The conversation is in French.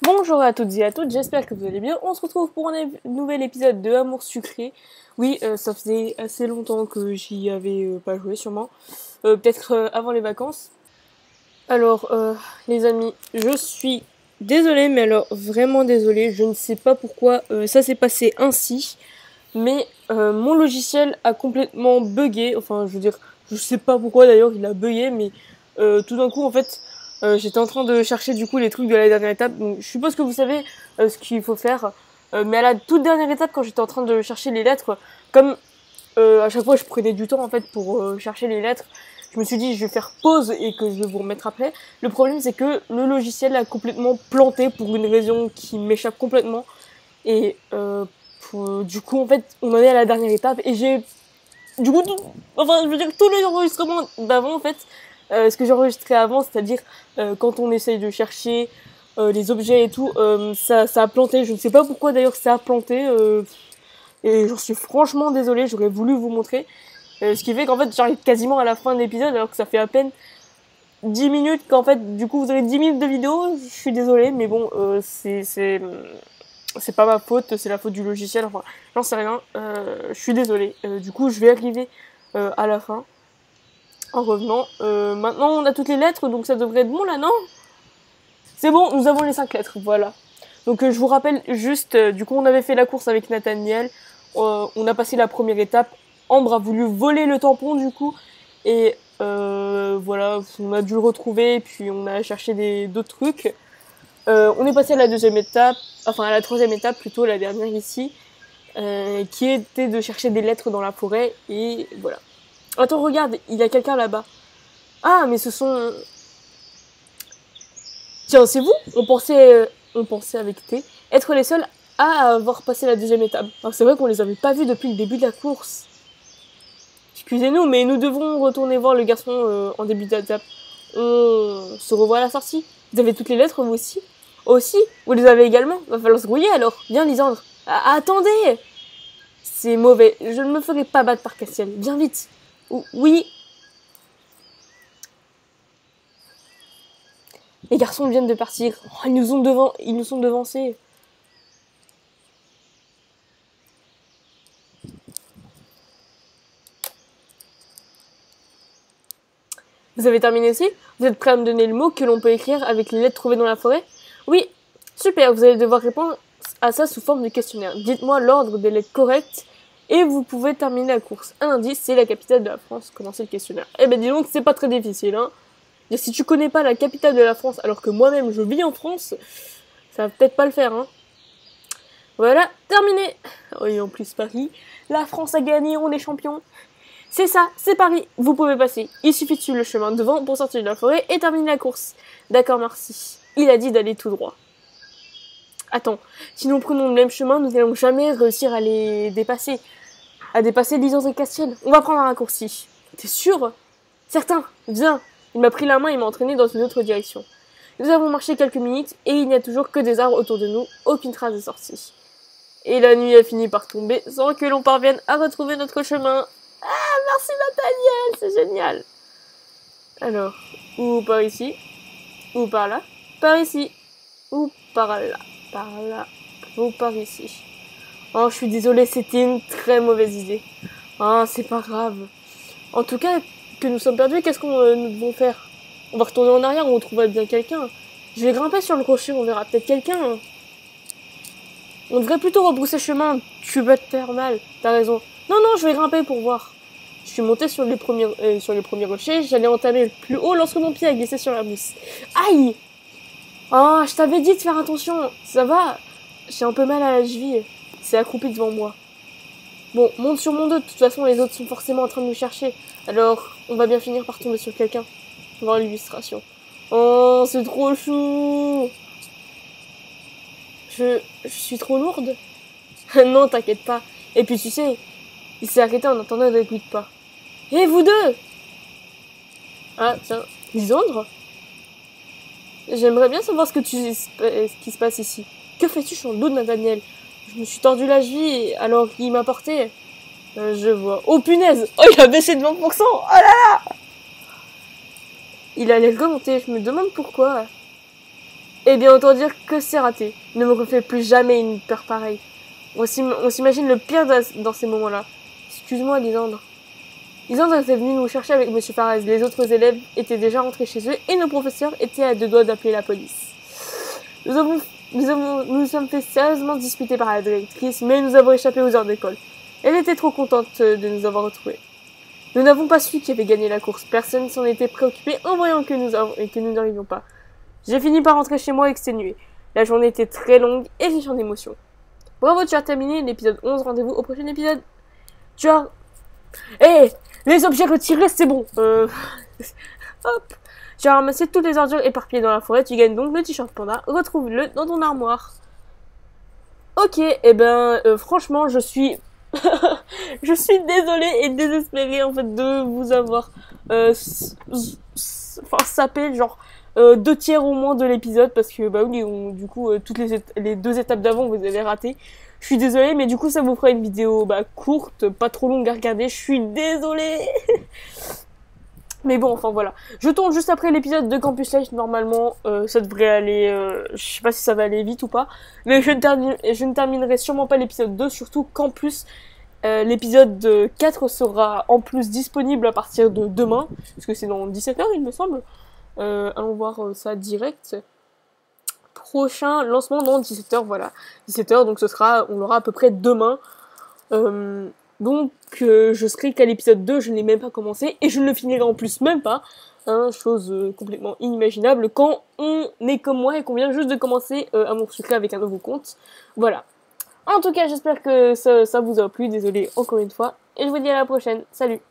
Bonjour à toutes et à toutes, j'espère que vous allez bien. On se retrouve pour un nouvel épisode de Amour Sucré. Oui, ça faisait assez longtemps que j'y avais pas joué sûrement. Peut-être avant les vacances. Alors, les amis, je suis désolée, mais alors vraiment désolée. Je ne sais pas pourquoi ça s'est passé ainsi. Mais mon logiciel a complètement bugué. Enfin, je veux dire, je sais pas pourquoi d'ailleurs il a bugué, mais tout d'un coup, en fait, j'étais en train de chercher du coup les trucs de la dernière étape. Donc, je suppose que vous savez ce qu'il faut faire. Mais à la toute dernière étape, quand j'étais en train de chercher les lettres, comme à chaque fois je prenais du temps en fait pour chercher les lettres, je me suis dit je vais faire pause et que je vais vous remettre après. Le problème c'est que le logiciel a complètement planté pour une raison qui m'échappe complètement. Et du coup en fait on en est à la dernière étape et j'ai du coup enfin je veux dire tous les enregistrements d'avant en fait, ce que j'ai enregistré avant, c'est-à-dire quand on essaye de chercher les objets et tout, ça a planté. Je ne sais pas pourquoi d'ailleurs ça a planté, et j'en suis franchement désolée, j'aurais voulu vous montrer. Ce qui fait qu'en fait j'arrive quasiment à la fin de l'épisode alors que ça fait à peine 10 minutes qu'en fait du coup vous avez 10 minutes de vidéo. Je suis désolée mais bon c'est pas ma faute, c'est la faute du logiciel, enfin j'en sais rien. Je suis désolée. Du coup je vais arriver à la fin en revenant. Maintenant on a toutes les lettres donc ça devrait être bon là, non? C'est bon, nous avons les 5 lettres, voilà. Donc je vous rappelle juste, du coup on avait fait la course avec Nathaniel, on a passé la première étape, Ambre a voulu voler le tampon du coup, et voilà, on a dû le retrouver, puis on a cherché d'autres trucs. On est passé à la deuxième étape, enfin à la troisième étape plutôt, la dernière ici, qui était de chercher des lettres dans la forêt, et voilà. Attends, regarde, il y a quelqu'un là-bas. Ah, mais ce sont... Tiens, c'est vous? On pensait avec T, être les seuls à avoir passé la deuxième étape. Alors c'est vrai qu'on les avait pas vus depuis le début de la course. Excusez-nous, mais nous devons retourner voir le garçon en début d'étape. On se revoit à la sortie. Vous avez toutes les lettres, vous aussi? Aussi? Vous les avez également? Va falloir se grouiller alors. Viens, Lisandre. Attendez! C'est mauvais. Je ne me ferai pas battre par Castiel. Viens vite. Oui. Les garçons viennent de partir. Oh, ils nous sont devancés. Vous avez terminé aussi? Vous êtes prêt à me donner le mot que l'on peut écrire avec les lettres trouvées dans la forêt? Oui. Super, vous allez devoir répondre à ça sous forme de questionnaire. Dites-moi l'ordre des lettres correctes et vous pouvez terminer la course. Un indice, c'est la capitale de la France. Commencez le questionnaire. Eh ben dis donc, c'est pas très difficile, hein. Et si tu connais pas la capitale de la France alors que moi-même je vis en France, ça va peut-être pas le faire, hein. Voilà, terminé. Oui, en plus Paris. La France a gagné, on est champion. C'est ça, c'est Paris, vous pouvez passer. Il suffit de suivre le chemin devant pour sortir de la forêt et terminer la course. D'accord, merci. Il a dit d'aller tout droit. Attends, si nous prenons le même chemin, nous n'allons jamais réussir à les dépasser. À dépasser Lisandre et Castiel. On va prendre un raccourci. T'es sûr? Certain, viens. Il m'a pris la main et m'a entraîné dans une autre direction. Nous avons marché quelques minutes et il n'y a toujours que des arbres autour de nous, aucune trace de sortie. Et la nuit a fini par tomber sans que l'on parvienne à retrouver notre chemin. Ah, merci Nathaniel, c'est génial. Alors, ou par ici, ou par là, par ici, ou par là, ou par ici. Oh, je suis désolée, c'était une très mauvaise idée. Ah, c'est pas grave. En tout cas, que nous sommes perdus, qu'est-ce qu'on nous devons faire? On va retourner en arrière, on trouvera bien quelqu'un. Je vais grimper sur le rocher, on verra peut-être quelqu'un. On devrait plutôt rebrousser chemin, tu vas te faire mal, t'as raison. Non, non, je vais grimper pour voir. Je suis montée sur les premiers rochers, j'allais entamer le plus haut lorsque mon pied a glissé sur la mousse. Aïe! Oh, je t'avais dit de faire attention, ça va? J'ai un peu mal à la cheville, c'est accroupi devant moi. Bon, monte sur mon dos, de toute façon les autres sont forcément en train de nous chercher. Alors, on va bien finir par tomber sur quelqu'un. Voir l'illustration. Oh, c'est trop chou! Je suis trop lourde? Non, t'inquiète pas. Et puis tu sais, il s'est arrêté en entendant des bruits de pas. Et vous deux? Ah, tiens, Lisandre? J'aimerais bien savoir ce qui se passe ici. Que fais-tu sur le dos de Nathaniel? Je me suis tordu la cheville alors qu'il m'a porté. Je vois. Oh punaise! Oh, il a baissé de 20%! Oh là là! Il allait le remonter, je me demande pourquoi. Eh bien, autant dire que c'est raté. Ne me refais plus jamais une peur pareille. On s'imagine le pire dans ces moments-là. Excuse-moi, Lisandre. Lisandre était venu nous chercher avec Monsieur Farès. Les autres élèves étaient déjà rentrés chez eux et nos professeurs étaient à deux doigts d'appeler la police. Nous sommes fait sérieusement disputer par la directrice, mais nous avons échappé aux heures d'école. Elle était trop contente de nous avoir retrouvés. Nous n'avons pas su qui avait gagné la course. Personne s'en était préoccupé en voyant que nous n'arrivions pas. J'ai fini par rentrer chez moi exténué. La journée était très longue et riche en émotions. Bravo, tu as terminé l'épisode 11. Rendez-vous au prochain épisode. Tu as... Hé, les objets retirés, c'est bon. Hop. Tu as ramassé toutes les ordures éparpillées dans la forêt. Tu gagnes donc le t-shirt panda. Retrouve-le dans ton armoire. Ok, et franchement, je suis... je suis désolée et désespérée en fait de vous avoir sapé genre 2/3 au moins de l'épisode parce que bah oui, du coup toutes les 2 étapes d'avant vous avez raté. Je suis désolée, mais du coup ça vous fera une vidéo courte, pas trop longue à regarder. Je suis désolée. Mais bon, enfin voilà. Je tourne juste après l'épisode de Campus Life. Normalement, ça devrait aller... je sais pas si ça va aller vite ou pas. Mais je ne terminerai sûrement pas l'épisode 2. Surtout qu'en plus, l'épisode 4 sera en plus disponible à partir de demain. Parce que c'est dans 17h, il me semble. Allons voir ça direct. Prochain lancement dans 17h, voilà. 17h, donc on l'aura à peu près demain. Donc, je serai qu'à l'épisode 2, je ne l'ai même pas commencé, et je ne le finirai en plus même pas, hein, chose complètement inimaginable, quand on est comme moi et qu'on vient juste de commencer Amour Sucré avec un nouveau compte. Voilà. En tout cas, j'espère que ça vous a plu, désolé encore une fois, et je vous dis à la prochaine. Salut!